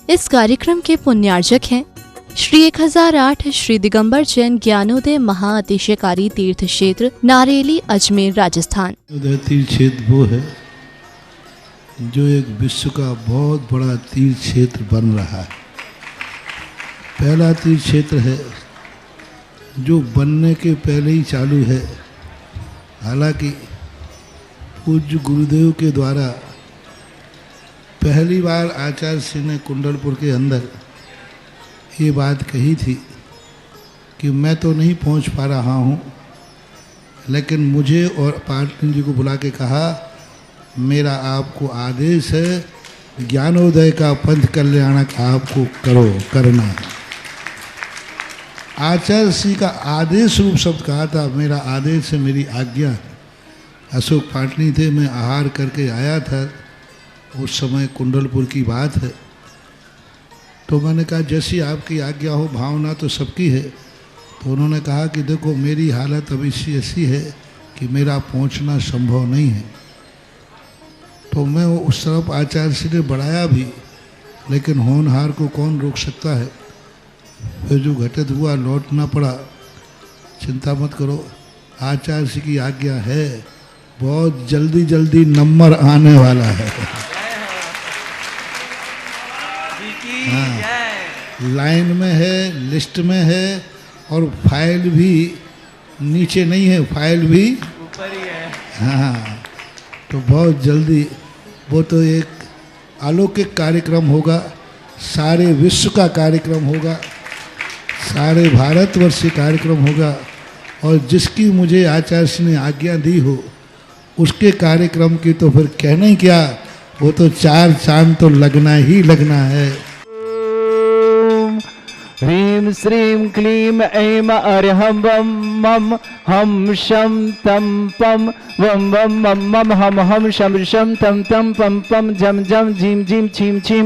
इस कार्यक्रम के पुण्यार्जक हैं श्री 1008 श्री दिगंबर जैन ज्ञानोदय महाअतिशयकारी तीर्थ क्षेत्र नारेली अजमेर राजस्थान। तीर्थ क्षेत्र वो है जो एक विश्व का बहुत बड़ा तीर्थ क्षेत्र बन रहा है। पहला तीर्थ क्षेत्र है जो बनने के पहले ही चालू है। हालांकि पूज्य गुरुदेव के द्वारा पहली बार आचार्य श्री ने कुंडलपुर के अंदर ये बात कही थी कि मैं तो नहीं पहुंच पा रहा हूं, लेकिन मुझे और पाटनी जी को बुला के कहा मेरा आपको आदेश है, ज्ञानोदय का पंथ कल्याणक आपको करना है। आचार्य श्री का आदेश रूप शब्द कहा था, मेरा आदेश है, मेरी आज्ञा है। अशोक पाटनी थे, मैं आहार करके आया था, उस समय कुंडलपुर की बात है। तो मैंने कहा जैसी आपकी आज्ञा हो, भावना तो सबकी है। तो उन्होंने कहा कि देखो मेरी हालत अभी ऐसी है कि मेरा पहुंचना संभव नहीं है। तो मैं उस तरफ आचार्य श्री ने बढ़ाया भी, लेकिन होनहार को कौन रोक सकता है। फिर जो घटित हुआ लौटना पड़ा। चिंता मत करो, आचार्य श्री की आज्ञा है, बहुत जल्दी जल्दी नंबर आने वाला है। हाँ, लाइन में है, लिस्ट में है, और फाइल भी नीचे नहीं है, फाइल भी ऊपर ही है। हाँ, तो बहुत जल्दी वो तो एक अलौकिक कार्यक्रम होगा, सारे विश्व का कार्यक्रम होगा, सारे भारतवर्ष का कार्यक्रम होगा। और जिसकी मुझे आचार्य ने आज्ञा दी हो उसके कार्यक्रम की तो फिर कहना ही क्या, वो तो 4 चांद तो लगना ही लगना है। ह्रीं श्रीं क्लीं ऐं अर्हं वं मं हम शं तं पं वं वं मं मं हम हम शं शं तं तं पं पं जं जं झीं झीं छीं छीं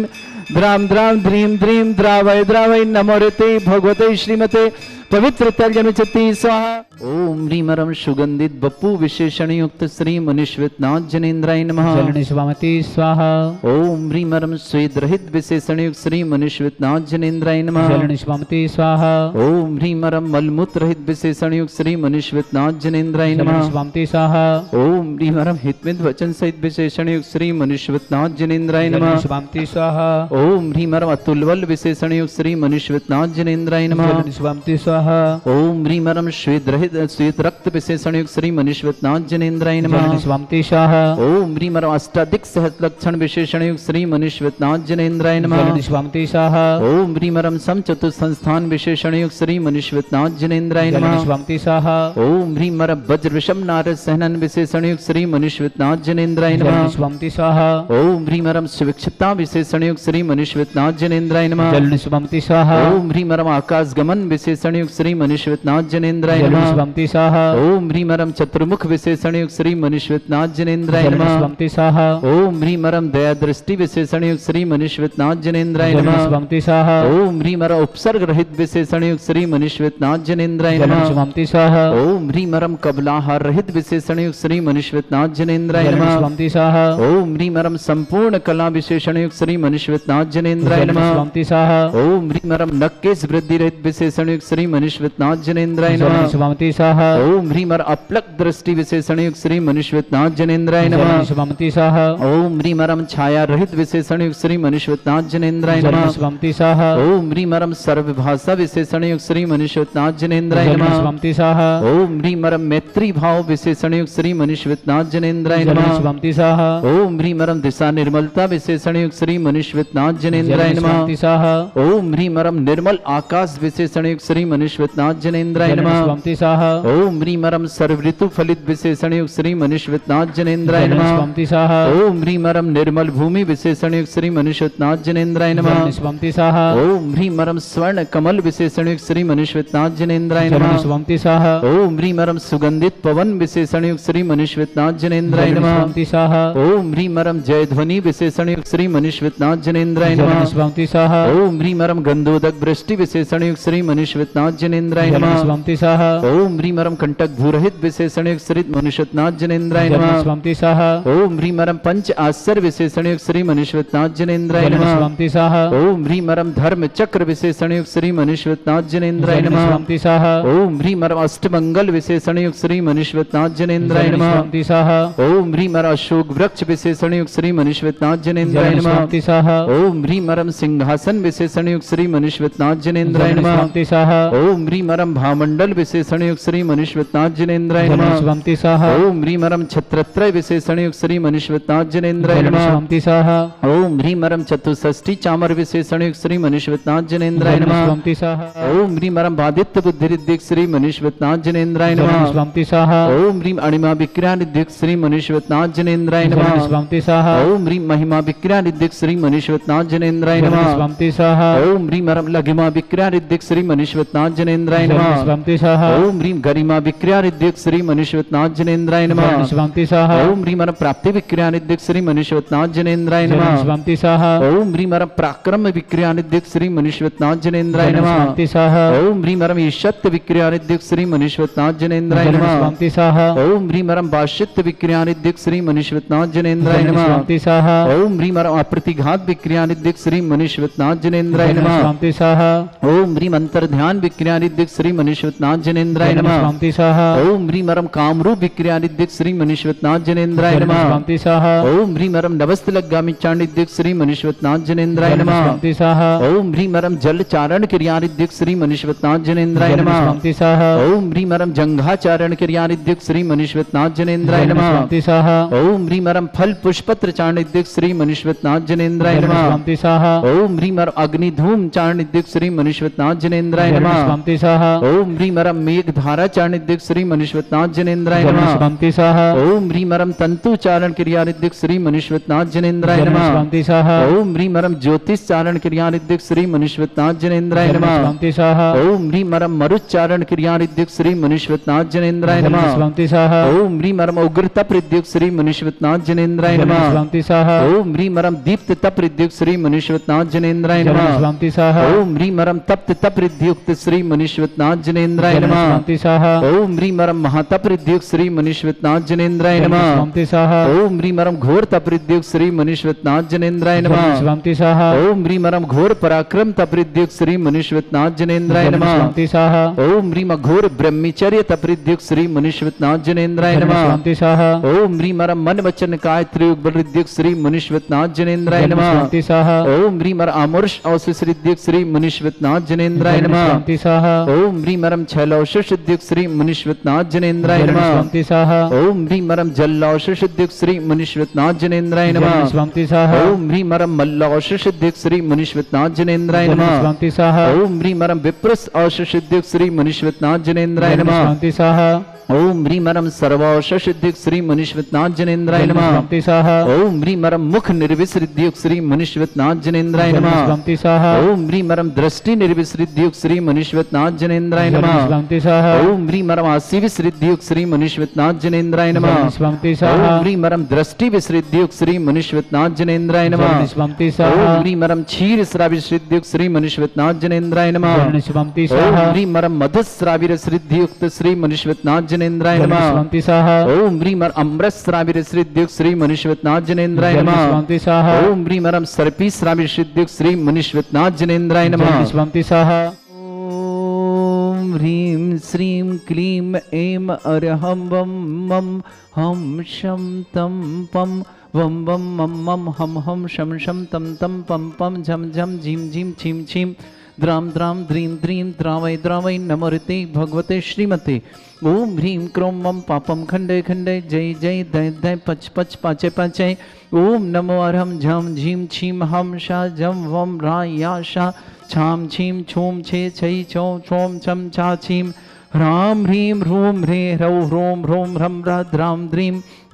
द्रां द्रां ध्रीं ध्रीं द्रावय द्रावय नमो ऋते भगवते श्रीमते पवित्र तलजनुचति स्वाहा। ओम ह्रीमरम सुगंधित बप्पु विशेषण युक्त श्री मुनिश्वेतनाथ जनेन्द्राय नमः। जलनिष्वामति स्वाहा। ओम ह्रीमरम स्वेद रहित विशेषण युक्त श्री मुनिश्वेतनाथ जनेन्द्राय नमः। जलनिष्वामति स्वाहा। ओम ह्रीमरम मलमूत्र रहित विशेषण युक्त श्री मुनिश्वेतनाथ जनेन्द्राय नमः। जलनिष्वामति स्वाहा। ओम ह्रीमरम हितमित वचन सहित विशेषण युक्त श्री मुनिश्वेतनाथ जनेन्द्राय नमः। जलनिष्वामति स्वाहा। ओम ह्रीमरम अतुलबल विशेषण युक्त श्री मुनिश्वेतनाथ जनेन्द्राय नमः। जलनिष्वामति स्वाहा। ओम ह्रीमरम श्वेत रहित श्वेत रक्त विशेषण युक्त श्री मुनिश्वेतनाथ जनेन्द्राय नमः। जलनिष्वामति स्वाहा। ओम ह्रीमरम अष्टाधिक सहस्र लक्षण विशेषण युक्त श्री मुनिश्वेतनाथ जनेन्द्राय नमः। जलनिष्वामति स्वाहा। ओम ह्रीमरम समचतुर्थ संस्थान विशेषण युक्त श्री मुनिश्वेतनाथ जनेन्द्राय नमः। जलनिष्वामति स्वाहा। ओम ह्रीमरम वज्र विषम नारद सहनन विशेषण युक्त श्री मुनिश्वेतनाथ जनेन्द्राय नमः। जलनिष्वामति स्वाहा। ओम ह्रीमरम सुविक्षता विशेषण युक्त श्री मुनिश्वेतनाथ जनेन्द्राय नमः। जलनिष्वामति स्वाहा। ओम ह्रीमरम आकाश गमन विशेषण युक्त श्री मुनिश्वेतनाथ जनेन्द्राय नमः। जलनिष्वामति स्वाहा। ओम ह्रीमरम चतुर्मुख विशेषण युक्त श्री मुनिश्वेतनाथ जनेन्द्राय नमः। जलनिष्वामति स्वाहा। ओम ह्रीमरम दया दृष्टि विशेषण युक्त श्री मुनिश्वेतनाथ जनेन्द्राय नमः। जलनिष्वामति स्वाहा। ओम ह्रीमरम उपसर्ग रहित विशेषण युक्त श्री मुनिश्वेतनाथ जनेन्द्राय नमः। जलनिष्वामति स्वाहा। ओम ह्रीमरम कबलाहार रहित विशेषण युक्त श्री मुनिश्वेतनाथ जनेन्द्राय नमः। जलनिष्वामति स्वाहा। ओम ह्रीमरम संपूर्ण कला विशेषण युक्त श्री मुनिश्वेतनाथ जनेन्द्राय नमः। जलनिष्वामति स्वाहा। ओम ह्रीमरम नक्केश वृद्धि रहित विशेषण युक्त श्री मुनिश्वेतनाथ जनेन्द्राय नमः। जलनिष्वामति स्वाहा। ओम ह्रीमर अपलक दृष्टि विशेषण युक्त श्री मुनिश्वेतनाथ जनेन्द्राय नमः। जलनिष्वामति स्वाहा। ओम ह्रीमरम छाया रहित विशेषण युक्त श्री मुनिश्वेतनाथ जनेन्द्राय नमः। जलनिष्वामति स्वाहा। ओम ह्रीमरम सर्वभाषा विशेषण युक्त श्री मुनिश्वेतनाथ जनेन्द्राय नमः। जलनिष्वामति स्वाहा। ओम ह्रीमरम मैत्री भाव विशेषण युक्त श्री मुनिश्वेतनाथ जनेन्द्राय नमः। जलनिष्वामति स्वाहा। ओम ह्रीमरम दिशा निर्मलता विशेषण युक्त श्री मुनिश्वेतनाथ जनेन्द्राय नमः। जलनिष्वामति स्वाहा। ओम ह्रीमरम निर्मल आकाश विशेषण युक्त श्री मुनिश्वेतनाथ जनेन्द्राय नमः। जलनिष्वामति स्वाहा। ओम ह्रीमरम सर्व ऋतु फलित विशेषण युक्त श्री मुनिश्वेतनाथ जनेन्द्राय नमः। जलनिष्वामति स्वाहा। ओम ह्रीमरम निर्मल भूमि विशेषण युक्त श्री मुनिश्वेतनाथ जनेन्द्राय नमः। जलनिष्वामति स्वाहा। ओम ह्रीमरम स्वर्ण कमल विशेषण युक्त श्री मुनिश्वेतनाथ जनेन्द्राय नमः। जलनिष्वामति स्वाहा। ओम ह्रीमरम सुगंधित पवन विशेषण युक्त श्री मुनिश्वेतनाथ जनेन्द्राय नमः। जलनिष्वामति स्वाहा। ओम ह्रीमरम जय ध्वनि विशेषण युक्त श्री मुनिश्वेतनाथ जनेन्द्राय नमः। जलनिष्वामति स्वाहा। ओम ह्रीमरम गंधोदक वृष्टि विशेषण युक्त श्री मुनिश्वेतनाथ जनेन्द्राय नमः स्वंति स्वाहा ओम ह्रीं मरम कंटक भूरहित विशेषण युक्त श्री मनुष्यनाथ जनेन्द्राय नमः स्वंति स्वाहा ओम ह्रीं मरम पंच आश्चर्य विशेषण युक्त श्री मनुष्यनाथ जनेन्द्राय नमः स्वंति स्वाहा ओम ह्रीं मरम धर्म चक्र विशेषण युक्त श्री मनुष्यनाथ जनेन्द्राय नमः स्वंति स्वाहा ओम ह्रीं मरम अष्टमंगल विशेषण युक्त श्री मनुष्यनाथ जनेन्द्राय नमः स्वंति स्वाहा ओम ह्रीं मरम अशोक वृक्ष विशेषण युक्त श्री मनुष्यनाथ जनेन्द्राय नमः स्वंति स्वाहा ओम ह्रीं मरम सिंहासन विशेषण युक्त श्री मनुष्यनाथ जनेन्द्राय नमः स्वंति स्वाहा ओम ह्रीं मरम भामंडल विशेषण युक्त श्री मनुष्यनाथ जनेन्द्राय नमः स्वंति स्वाहा ओम ह्रीं मरम छत्रत्रय विशेषण युक्त श्री मनुष्यनाथ जनेन्द्राय नमः स्वंति स्वाहा ओम ह्रीं मरम चतुष्षष्टि चामर विशेषण युक्त श्री मनुष्यनाथ जनेन्द्राय नमः स्वंति स्वाहा ओम ह्रीं मरम बादित्य बुद्धिरिद्धिक श्री मनुष्यनाथ जनेन्द्राय नमः स्वंति स्वाहा ओम ह्रीं अणिमा विक्रियानिधिक श्री मनुष्यनाथ जनेन्द्राय नमः स्वंति स्वाहा ओम ह्रीं महिमा विक्रियानिधिक श्री मनुष्यनाथ जनेन्द्राय नमः स्वंति स्वाहा ओम ह्रीं मरम लघिमा विक्रियानिधिक श्री मनुष्यनाथ जनेन्द्राय नमः स्वंति स्वाहा ओम ह्रीं गरिमा विक्रियानिधिक श्री मनुष्यनाथ जनेन्द्राय नमः स्वंति स्वाहा ओम ह्रीं मरम प्राप्ति विक्रियानिधिक श्री मनुष्यनाथ जनेन्द्राय नमः स्वंति स्वाहा ओम ह्रीं मरम पराक्रम विक्रियानिधिक श्री मनुष्यनाथ जनेन्द्राय नमः स्वंति स्वाहा ओम ह्रीं मरम ईशत्व विक्रियानिधिक श्री मनुष्यनाथ जनेन्द्राय नमः स्वंति स्वाहा ओम ह्रीं मरम भाष्यत्व विक्रियानिधिक श्री मनुष्यनाथ जनेन्द्राय नमः स्वंति स्वाहा ओम ह्रीं मरम अप्रतिघात विक्रियानिधिक श्री मनुष्यनाथ जनेन्द्राय नमः स्वंति स्वाहा ओम ह्रीं अंतर्ध्यान विक्रियानिधिक श्री मनुष्यनाथ जनेन्द्राय नमः स्वंति स्वाहा ओम ह्रीं मरम कामरूप विक्रियानिधिक श्री मनुष्यनाथ जनेन्द्राय नमः स्वंति स्वाहा ओम ह्रीं मरम नवस्तलगामी चांडिधिक श्री मनुष्यनाथ जनेन्द्राय नमः स्वंति स्वाहा ओम ह्रीं मरम जल चारण क्रियानिधिक श्री मनुष्यनाथ जनेन्द्राय नमः स्वंति स्वाहा ओम ह्रीं मरम जंघाचारण क्रियानिधिक श्री मनुष्यनाथ जनेन्द्राय नमः स्वंति स्वाहा ओम ह्रीं मरम फल पुष्पत्र चाणिधिक श्री मनुष्यनाथ जनेन्द्राय नमः स्वंति स्वाहा ओम ह्रीं मरम अग्निधूम चाणिधिक श्री मनुष्यनाथ जनेन्द्राय नमः स्वंति स्वाहा ओम ह्रीं मरम मेघधारा चाणिधिक श्री मनुष्यनाथ जनेन्द्राय नमः स्वंति स्वाहा ओम ह्रीं मरम तंतु चारण क्रियानिधिक श्री मनुष्यनाथ जनेन्द्राय नमः स्वंति स्वाहा ओम ह्रीं मरम ज्योतिष चारण क्रियानिधिक श्री मनुष्यनाथ जनेन्द्राय नमः स्वंति स्वाहा ओम ह्रीं मरम मरुच्चारण क्रियानिधिक श्री मनुष्यनाथ जनेन्द्राय नमः स्वंति स्वाहा ओम ह्रीं मरम उग्र तप हृद्युक्त श्री मनुष्यनाथ जनेन्द्राय नमः स्वंति स्वाहा ओम ह्रीं मरम दीप्त तप हृद्युक्त श्री मनुष्यनाथ जनेन्द्राय नमः स्वंति स्वाहा ओम ह्रीं मरम तप्त तप हृद्युक्त श्री मनुष्यनाथ जनेन्द्राय नमः स्वंति स्वाहा ओम ह्रीं मरम महातप हृद्युक्त श्री मनुष्यनाथ जनेन्द्राय नमः स्वंति स्वाहा ओम ह्रीं मरम घोर तप हृद्युक्त श्री मनुष्यनाथ जनेन्द्राय नमः स्वंति स्वाहा ओम ह्रीं मरम घोर पराक्रम तप हृद्युक्त श्री मनुष्यनाथ जनेन्द्राय नमः स्वंति स्वाहा ओम ह्रीं घोर ब्रह्मचर्य तप हृद्युक्त श्री मनुष्यनाथ जनेन्द्राय नमः स्वंति स्वाहा ओम ह्रीं मरम मन वचन काय त्रियुग हृद्युक्त श्री मनुष्यनाथ जनेन्द्राय नमः स्वंति स्वाहा ओम ह्रीं मरम अमृष अवशिष हृद्युक्त श्री मनुष्यनाथ जनेन्द्राय नमः स्वंति स्वाहा ओम ह्रीं मरम छैलौशिष हृद्युक्त श्री मनुष्यनाथ जनेन्द्राय नमः स्वंति स्वाहा ओम ह्रीं मरम जल्लौशिष हृद्युक्त श्री मनुष्यनाथ जनेन्द्राय नमः स्वंति स्वाहा ओम ह्रीं मरम मल्लौशिष हृद्युक्त श्री मनुष्यनाथ जनेन्द्राय नमः स्वंति स्वाहा ओम ह्रीं मरम विप्रस औशिष हृद्युक्त श्री मनुष्यनाथ जनेन्द्राय नमः स्वंति स्वाहा ओम ह्रीं मरम सर्वौषधिक श्री मनुष्यनाथ जनेन्द्राय नमः स्वंति स्वाहा ओम ह्रीं मरम मुख निर्विसृद्युक्त श्री मनुष्यनाथ जनेन्द्राय नमः स्वंति स्वाहा ओम ह्रीं मरम दृष्टि निर्विसृद्युक्त श्री मनुष्यनाथ जनेन्द्राय नमः स्वंति स्वाहा ओम ह्रीं मरम आसी विसृद्युक्त श्री मनुष्यनाथ जनेन्द्राय नमः स्वंति स्वाहा ओम ह्रीं मरम दृष्टि विसृद्युक्त श्री मनुष्यनाथ जनेन्द्राय नमः स्वंति स्वाहा ओम ह्रीं मरम क्षीर श्राविसृद्युक्त श्री मनुष्यनाथ जनेन्द्राय नमः स्वंति ओम स्वाहा ह्रीं मरम मधुश्राविरसृद्युक्त श्री मनुष्यनाथ जनेन्द्राय नमः स्वंति स्वाहा ओम ह्रीं मरम अमृतश्राविरसृद्युक्त श्री मनुष्यनाथ जनेन्द्राय नमः स्वंति स्वाहा ओम ह्रीं मरम सर्पी श्राविरसृद्युक्त श्री मनुष्यनाथ जनेन्द्राय नमः स्वंति स्वाहा ओम ह्रीं श्रीं क्लीं ऐं अरहं वं मं हम शं तं पं वं वं मं मं हम हम शं शं तं तं पं पं झं झं झीं झीं छीं छीं द्रां द्रां द्रीं द्रीं द्रावै द्रावै नमोते भगवते श्रीमते ओम ह्रीं क्रों मम पापम खंडे खंडे जय जय दय दय पच पच पाचे पाचे ओम नमो अरहम झम झीम छीम हम शा जम वम रा या शा छाम छीम छूम छे छै छौ छोम छम छा छीम ह्रां ह्रीं ह्रूं ह्रे ह्रौ ह्रों ह्रों ह्रं ह्रा द्रां द्रीं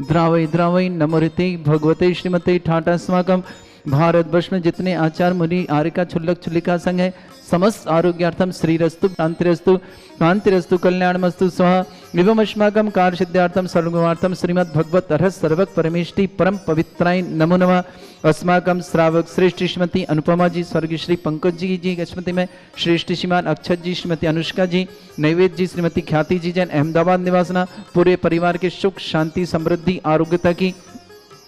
द्रावै द्रावै नमोते भगवते श्रीमते ठाटास्माकं भारतवर्ष में जितने आचार मुनि आर्यका छुल्लक छुल्लिका संघ है समस्त आरोग्यार्थम श्रीरस्तु शांतिरस्तु कांतिरस्तु कल्याणमस्तु स्वाहा एवं अस्माकं कार्य सिद्धार्थम सर्वगुणार्थम श्रीमद् भगवत अर्हस् सर्वक परमेष्टि परम पवित्राय नमो नमः। अस्माकं श्रावक श्रेष्ठ श्रीमती अनुपमा जी, स्वर्गीय श्री पंकज जी स्मृति में श्रेष्ठ श्रीमान अक्षत जी, श्रीमती अनुष्का जी, नैवेद्य जी, श्रीमती ख्याति जी जैन अहमदाबाद निवासना, पूरे परिवार के सुख शांति समृद्धि आरोग्यता की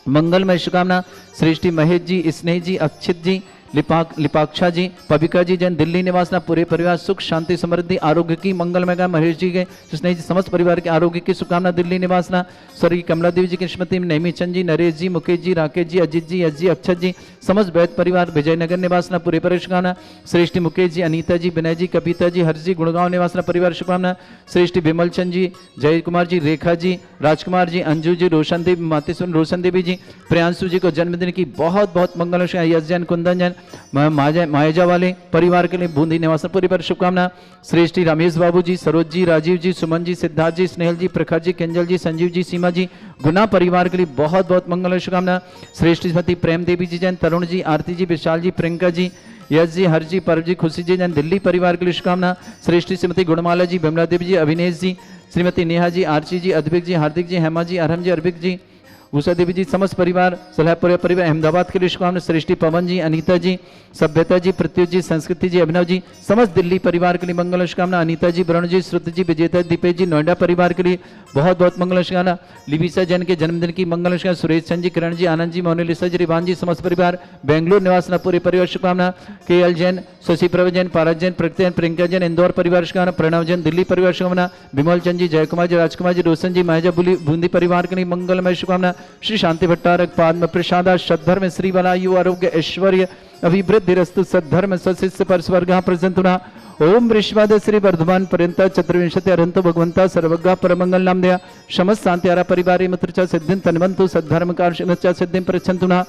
मंगलमय शुभकामना। श्रेष्ठी महेश जी, स्नेह जी, अक्षित जी, लिपाक्षा जी, पविका जी जैन दिल्ली निवासना, पूरे परिवार सुख शांति समृद्धि आरोग्य की मंगलमय का। महेश जी के स्नेह जी समस्त परिवार के आरोग्य की शुभकामना दिल्ली निवासना। स्वर्गीय कमला देवी जी की स्मृति में नैमीचंद जी, नरेश जी, मुकेश जी, राकेश जी, अजित जी, यश जी, अक्षत जी, समस्त वैद परिवार विजयनगर निवासना, पूरे परिवार शुभकामना। श्रेष्ठी मुकेश जी, अनीता जी, विनय जी, कविता जी, हर्ष जी, गुड़गांव निवासना, परिवार शुभकामना। श्रेष्ठी विमल चंद जी, जय कुमार जी, रेखा जी, राजकुमार जी, अंजू जी, रोशन देवी, मातेश्वर रोशन देवी जी, प्रियांशु जी को जन्मदिन की बहुत बहुत मंगल। यश जैन, कुंदन जैन, मायाजा वाले परिवार के लिए बूंदी निवास पूरी पर शुभकामना। श्रेष्ठी रमेश बाबू जी, सरोज जी, राजीव जी, सुमन जी, सिद्धार्थ जी, स्नेहल जी, प्रखर जी, केंजल जी, संजीव जी, सीमा जी, गुना परिवार के लिए बहुत बहुत मंगल शुभकामना। श्रेष्ठी श्रीमती प्रेम देवी जी जैन, तरुण जी, आरती जी, विशाल जी, प्रियंका जी, यश जी, हर जी, परव जी, खुशी जी जैन दिल्ली परिवार के लिए शुभकामना। श्रेष्ठी श्रीमती गुणमाला जी, बिमला देवी जी, अविनेश जी, श्रीमती नेहा जी, आरची जी, अद्विक जी, हार्दिक जी, हेमा जी, अरहम जी, अरबिक जी, उषा देवी जी, समस्त परिवार सलाहपुर परिवार अहमदाबाद के लिए शुभकामना। श्रेष्ठी पवन जी, अनीता जी, सभ्यता जी, प्रत्युत जी, संस्कृति जी, अभिनव जी, समस्त दिल्ली परिवार के लिए मंगल शुभकामना। अनीता जी, वरुण जी, श्रुति जी, विजेता दीपेश जी, नोएडा परिवार के लिए बहुत बहुत मंगल शुभकामना। लिबिसा जैन के जन्मदिन की मंगल शुभकामना। सुरेश चंद जी, किरण जी, आनंद जी, मोनालिसा जी, रिवान जी, समस्त परिवार बेंगलुरु निवासना, पूरे परिवार शुभकामना। के एल जैन, शशि प्रभ जैन, पारस जैन, प्रकृति जैन, प्रियंका जैन, इंदौर परिवार शुभकामना। प्रणव जैन, दिल्ली परिवार शुभकामना। विमल चंद जी, जयकुमार जी, राजकुमार जी, रोशन जी, मायाजा बूंदी परिवार के लिए मंगलमय शुभकामना। श्री शांति भट्टारक पाद्म प्रसादा सद्धर्म श्री बलायु आरोग्य ऐश्वर्य अभिवृद्धि रस्तु सद्धर्म स्वशिष्य पर स्वर्ग प्रसंतुना। ओम वृषभाद श्री वर्धमान पर्यंत चतुर्विंशति अरंत भगवंता सर्वज्ञ परमंगल नाम दया समस्त शांति आरा परिवारे मित्र सिद्धिं तन्वंतु सद्धर्म कार्य सिद्धिं प्रच्छन्तुना।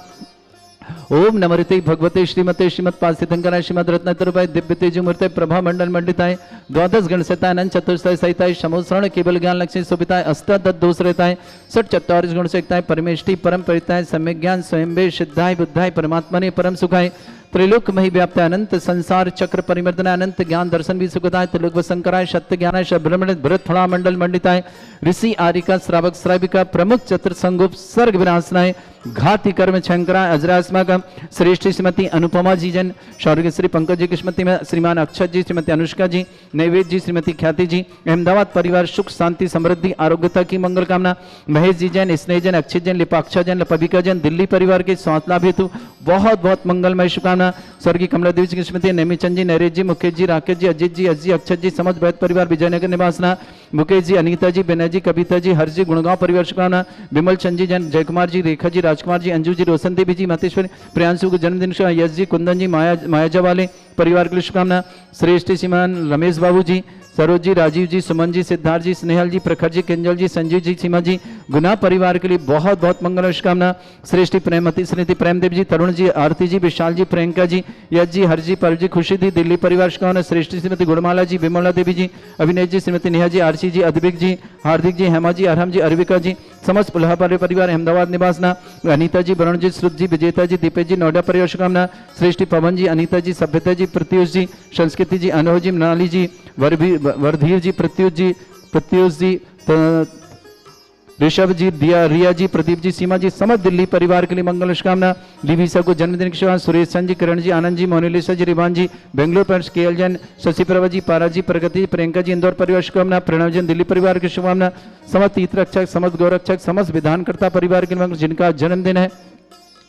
ओम नमृते भगवते श्रीमते श्रीमद पासितंकराय श्रीमद रत्नतरुपाय दिव्य तेजमूर्ते प्रभा मंडल मंडिताय द्वादश गण सताय अनंत चतुर्सय सहिताय समोसरण केवल ज्ञान लक्ष्मी सुबिताय अष्टादश दोष रहताय सठ 44 गुण से परमेष्टि परम परिताय सम्यक ज्ञान स्वयं सिद्धाय बुद्धाय परमात्मने परम सुखाय त्रिलोक मही व्याप्त अनंत संसार चक्र परिवर्तन अनंत ज्ञान दर्शन भी सुखदाय त्रिलोक शंकराय सत्य ज्ञान ब्रह्मण भरत फला मंडल मंडिताय ऋषि आरिका श्रावक श्राविका प्रमुख चतुर संगुप सर्ग विनाशनाय घाति कर्म शंकराय अजरास्माकम। श्रेष्ठ श्रीमती अनुपमा जी जन, स्वर्गीय श्री पंकज जी की स्मृति में श्रीमान अक्षत जी, श्रीमती अनुष्का जी, नैवेद्य जी, श्रीमती ख्याति जी, अहमदाबाद परिवार सुख शांति समृद्धि आरोग्यता की मंगल कामना। महेश जी जैन, स्नेह जैन, अक्षित जैन, लिपाक्षा जैन, पविका जैन, दिल्ली परिवार के स्वास्थ्य लाभ हेतु बहुत बहुत मंगलमय शुभकामना। स्वर्गीय कमला देवी जी की स्मृति नेमीचंद जी, नरेश जी, मुकेश जी, राकेश जी, अजित जी, अजी, अक्षत जी, समस्त वैद परिवार विजयनगर निवासना। मुकेश जी, अनीता जी, विनय जी, कविता जी, हर्ष जी, गुड़गांव परिवार शुभकामना। विमल चंद जी जैन, जयकुमार जी, रेखा जी, राजकुमार जी, अंजू जी, रोशन देवी जी, मातेश्वर, प्रियांशु को जन्मदिन यश जी, कुंदन जी, मायाजा वाले परिवार के लिए शुभकामना। श्रेष्ठ श्रीमान रमेश बाबू जी, सरोज जी, राजीव जी, सुमन जी, सिद्धार्थ जी, स्नेहल जी, प्रखर जी, केंजल जी, संजीव जी, सीमा जी, गुना परिवार के लिए बहुत बहुत मंगल शुभकामना। श्रेष्ठी प्रेमती श्रीमती प्रेम देव जी, तरुण जी, आरती जी, विशाल जी, प्रियंका जी, यश जी, हर जी, पर जी, खुशी दी, दिल्ली परिवार शुभकामना। श्रेष्ठी श्रीमती गुणमाला जी, विमला देवी जी, अविनेश जी, श्रीमती नेहा जी, आरसी जी, अद्विक जी, हार्दिक जी, हेमा जी, अरहम जी, अरविका जी, समस्त पुलहापारी परिवार अहमदाबाद निवासना। अनीता जी, वरुण जी, श्रुत जी, विजेता जी, दीपेश जी, नोएडा परिवार शुभकामना। श्रेष्ठी पवन जी, अनीता जी, सभ्यता जी, प्रत्युष जी, संस्कृति जी, अनोह जी, मनाली जी, वर्धीर जी, प्रत्युष जी, ऋषभ जी, दिया, रिया जी, प्रदीप जी, सीमा जी, समस्त दिल्ली परिवार के लिए मंगल शुभकामना। लिविसा को जन्मदिन की शुभकामना। सुरेश चंद जी, किरण जी, आनंद जी, मोनालिसा जी, रिवान जी, बेंगलुरु पर के एल जैन, शशि प्रभा जी, पारा जी, प्रगति, प्रियंका जी, इंदौर परिवार शुभकामना। प्रणव जैन, दिल्ली परिवार की शुभकामना। समस्त तीर्थ रक्षक, समस्त गौरक्षक, समस्त विधानकर्ता परिवार के लिए जिनका जन्मदिन है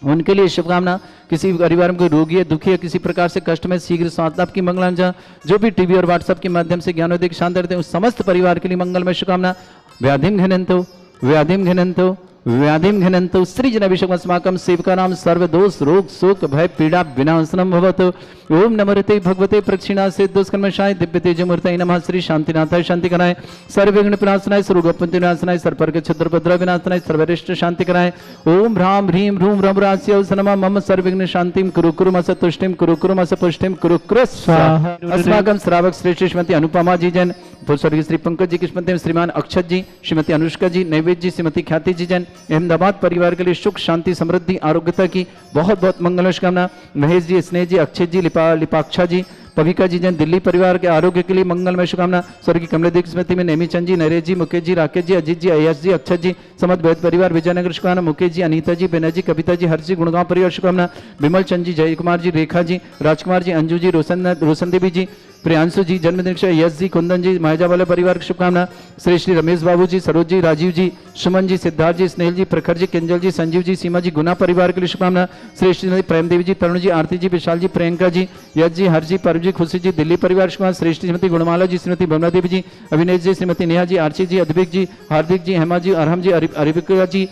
उनके लिए शुभकामना। किसी परिवार में कोई रोगी है, दुखी है, किसी प्रकार से कष्ट में शीघ्र स्वास्थ्य लाभ की मंगलांजा, जो भी टीवी और व्हाट्सएप के माध्यम से ज्ञानोदय की शांति देते हैं उस समस्त परिवार के लिए मंगलमय शुभकामना। व्याधिम घनंतो व्याधिम घनंतो व्याधिम घनंतो सृजन अभिषेकमस्माकं सेवकानां सर्वदोष रोग शोक भय पीड़ा विनाशनम भवतु। ओम नमोते भगवते प्रक्षिणा से दुष्कर्मशाय दिव्य तेजमूर्तये नमः। श्री शांतिनाथाय शांति कराय, सर्वविघ्न विनाशनाय, सर्वगोपन्ति विनाशनाय, सर्वपर्ग क्षुद्रभद्र विनाशनाय, सर्वरिष्ट शांति कराय। ओम ह्रां ह्रीं ह्रूं रमरास्यौ नमः। मम सर्वविघ्न शांतिं कुरु कुरु मस तुष्टिं कुरु कुरु मस पुष्टिं कुरु कुरु स्वाहा। अस्माकं श्रावक श्रेष्ठ श्रीमती अनुपमा जी जैन, स्वर्गीय श्री पंकज जी की स्मृति में श्रीमान अक्षत जी, श्रीमती अनुष्का जी, नैवेद्य जी, श्रीमती ख्याति जी जैन, अहमदाबाद परिवार के लिए सुख शांति समृद्धि आरोग्यता की बहुत बहुत मंगल शुभकामना। महेश जी, स्नेह जी, अक्षय जी, लिपाक्षा जी, पविका जी जैन, दिल्ली परिवार के आरोग्य के लिए मंगलमय शुभकामना। स्वर्गीय कमलेदी की स्मृति में नेमीचंद जी, नरेश जी, मुकेश जी, राकेश जी, अजीत जी, अयश जी, अक्षत जी, समस्त वैद परिवार विजयनगर शुभकामना। मुकेश जी, अनीता जी, बेनजी, कविता जी, हर्ष जी, गुणगांव परिवार शुभकामना। विमल चंद जी, जय कुमार जी, रेखा जी, राजकुमार जी, अंजू जी, रोशन देवी जी, प्रियांशु जी, जन्मदिन यश जी, कुंदन जी, मायजा वाले परिवार की शुभकामना। श्री श्री रमेश बाबू जी, सरोज जी, राजीव जी, सुमन जी, सिद्धार्थ जी, स्नेहल जी, प्रखर जी, किंजल जी, संजीव जी, सीमा जी, गुना परिवार के लिए शुभकामना। श्री श्री प्रेम देवी जी, तरुण जी, आरती जी, विशाल जी, प्रियंका जी, यश जी, हर जी, परम जी, खुशी जी, दिल्ली परिवार शुभकामना। श्री श्रीमती गुणमाला जी, श्रीमती बमला देवी जी, अविनेश जी, श्रीमती नेहा जी, आरची जी, अद्विक जी, हार्दिक जी, हेमा जी, अरहम जी, अरिबिका जी,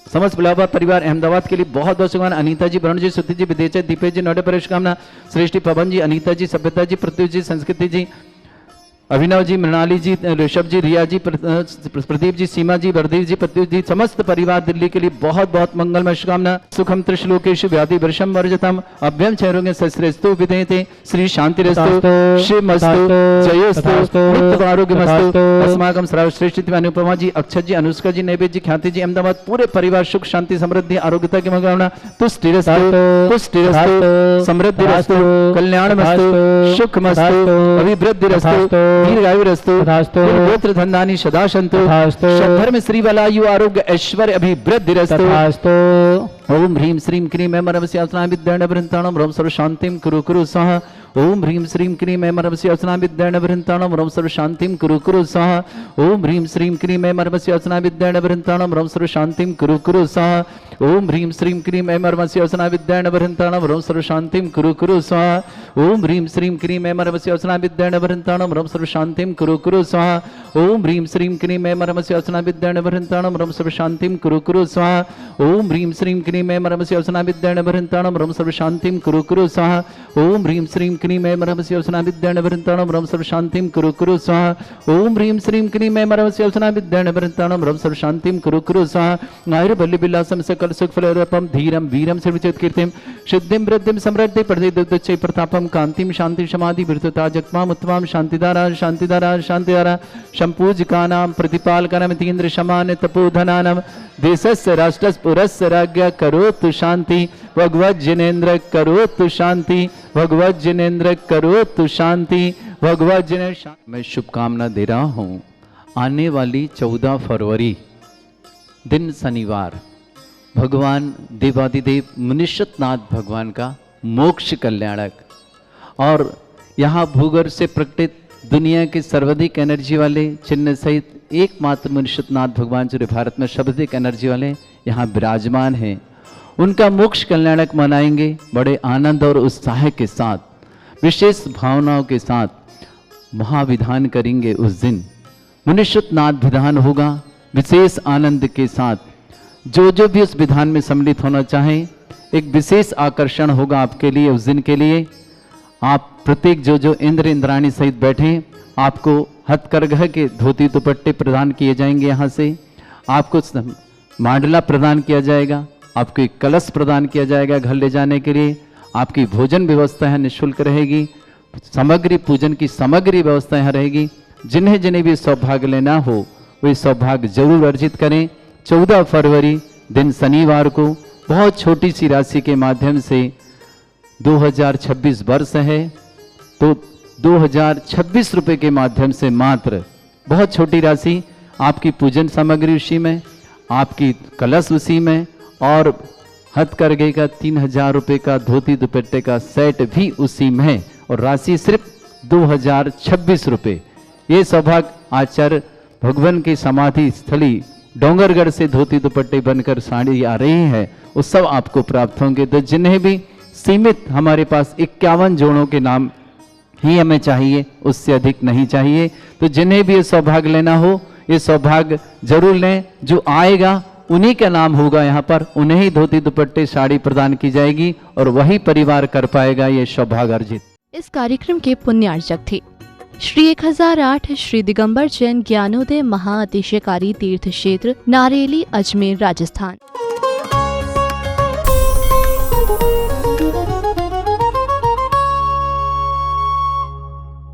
समस्त बिलावा परिवार अहमदाबाद के लिए बहुत बहुत शुभकामना। अनीता जी, वरुण जी, सुति जी, विदेश, दीपेश जी, नोडे पर शुभकामना। श्रेष्ठी पवन जी, अनीता जी, सभ्यता जी, पृथ्वी जी, संस्कृति जी, अभिनव जी, मृणाली जी, ऋषभ जी, रिया जी, प्रदीप जी, सीमा जी, वर्दीप जी, पृथ्वी जी, समस्त परिवार दिल्ली के लिए बहुत बहुत मंगलमय शुभकामना। सुखम त्रिश्लोकेषु व्याधि वर्षम वर्जतम अभ्यम क्षयरोग्य सस्रेस्तु विधेयते श्री शांतिरस्तु शिवमस्तु जयोस्तु नित्य आरोग्यमस्तु। अस्माकं श्रेष्ठ अनुपमा जी, अक्षत जी, अनुष्का जी, नैवेद्य जी, ख्याति जी, अहमदाबाद पूरे परिवार सुख शांति समृद्धि आरोग्यता की मनोकामना। तुष्टिरस्तु समृद्धिरस्तु कल्याणमस्तु सुखमस्तु अभिवृद्धिरस्तु दीर्घायुरस्तु गोत्र धन्धानि सदा सन्तु धर्म श्री बलायु आरोग्य ऐश्वर्य अभिवृद्धिरस्तु। ओम ह्रीं श्रीं क्रीं ऐं मरमसि अस्नां विद्येन वृन्ताणं रं सर्व शांतिं कुरु कुरु स्वाहा। ओम ह्रीं श्रीं क्रीं ऐं मरमसि अस्नां विद्येन वृन्ताणं रं सर्व शांतिं कुरु कुरु स्वाहा। ओम ह्रीं श्रीं क्रीं ऐं मरमसि अस्नां विद्येन वृन्ताणं रं सर्व शांतिं कुरु कुरु स्वाहा। ओम ह्रीं श्रीं क्रीं ऐं मरमसि अस्नां विद्येन वृन्ताणं रं सर्व शांतिं कुरु कुरु स्वाहा। ओम ह्रीं श्रीं क्रीं ऐं मरमसि अस्नां विद्येन वृन्ताणं रं सर्व शांतिं कुरु कुरु स्वाहा। ओम ह्रीं श्रीं क्रीं ऐं मरमसि अस्नां विद्येन वृन्ताणं रं सर्व शांतिं कुरु कुरु स्वाहा। ओम ह्रीं श्रीं क्रीं ऐं मरमसि अस्नां विद्येन वृन्ताणं रं सर्व शांतिं कुरु कुरु स्वाहा। ओम ह्रीं श्रीं क्रीं ऐं मरमसि अस्नां विद्येन वृन्ताणं रं सर्व शांतिं कुरु कुरु स्वाहा। ओम ह्रीं श्रीं क्रीं ऐं मरमसि अस्नां विद्येन वृन्ताणं रं सर्व शांतिं कुरु कुरु स्वाहा। आयुर्बल्य विलासं सकल सुख फलरूपं धीरं वीरं सर्वचित कीर्तिं सिद्धिं वृद्धिं समृद्धि प्रदीप्तोच्चै प्रतापं कांतिं शांति समाधि विरतता जगमाम उत्तमां शांतिदारा शांतिदारा शांतिदारा संपूजकानां प्रतिपालकानां तीन्द्र समान तपोधनानां देशस्य राष्ट्रस्य पुरस्य राज्ञ करोतु शांति भगवत जिनेन्द्र करोतु शांति भगवत जिनेन्द्र करोतु शांति भगवत जिनेन्द्र। मैं शुभकामना दे रहा हूँ आने वाली 14 फरवरी दिन शनिवार भगवान देवादिदेव मुनिषतनाथ भगवान का मोक्ष कल्याणक और यहाँ भूगर्भ से प्रकटित दुनिया के सर्वाधिक एनर्जी वाले चिन्ह सहित एकमात्र मुनिषतनाथ भगवान जो भारत में सर्वाधिक एनर्जी वाले यहाँ विराजमान हैं, उनका मोक्ष कल्याणक मनाएंगे बड़े आनंद और उत्साह के साथ, विशेष भावनाओं के साथ महाविधान करेंगे। उस दिन मुनिषतनाथ विधान होगा विशेष आनंद के साथ। जो भी उस विधान में सम्मिलित होना चाहें, एक विशेष आकर्षण होगा आपके लिए उस दिन के लिए। आप प्रत्येक जो इंद्र इंद्राणी सहित बैठे, आपको हथकरघा के धोती दुपट्टे प्रदान किए जाएंगे। यहाँ से आपको मांडला प्रदान किया जाएगा, आपको एक कलश प्रदान किया जाएगा घर ले जाने के लिए। आपकी भोजन व्यवस्था यहाँ निःशुल्क रहेगी, सामग्री पूजन की सामग्री व्यवस्था यहाँ रहेगी। जिन्हें जिन्हें भी सौभाग्य लेना हो वे सौभाग्य जरूर अर्जित करें। 14 फरवरी दिन शनिवार को बहुत छोटी सी राशि के माध्यम से 2026 वर्ष है तो 2026 रुपये के माध्यम से मात्र बहुत छोटी राशि, आपकी पूजन सामग्री उसी में, आपकी कलश उसी में और हथकरघे का 3000 रुपये का धोती दुपट्टे का सेट भी उसी में है और राशि सिर्फ 2026 रुपये। ये सौभाग्य आचार्य भगवान की समाधि स्थली डोंगरगढ़ से धोती दुपट्टे बनकर साड़ी आ रही है, वो सब आपको प्राप्त होंगे। तो जिन्हें भी सीमित, हमारे पास 51 जोड़ों के नाम ही हमें चाहिए, उससे अधिक नहीं चाहिए। तो जिन्हें भी ये सौभाग्य लेना हो ये सौभाग्य जरूर लें। जो आएगा उन्हीं का नाम होगा यहाँ पर, उन्हें ही धोती दुपट्टे साड़ी प्रदान की जाएगी और वही परिवार कर पाएगा ये सौभाग्य अर्जित। इस कार्यक्रम के पुण्यार्चक थे श्री 1008 श्री दिगंबर जैन ज्ञानोदय महाअतिशयकारी तीर्थ क्षेत्र नारेली, अजमेर, राजस्थान।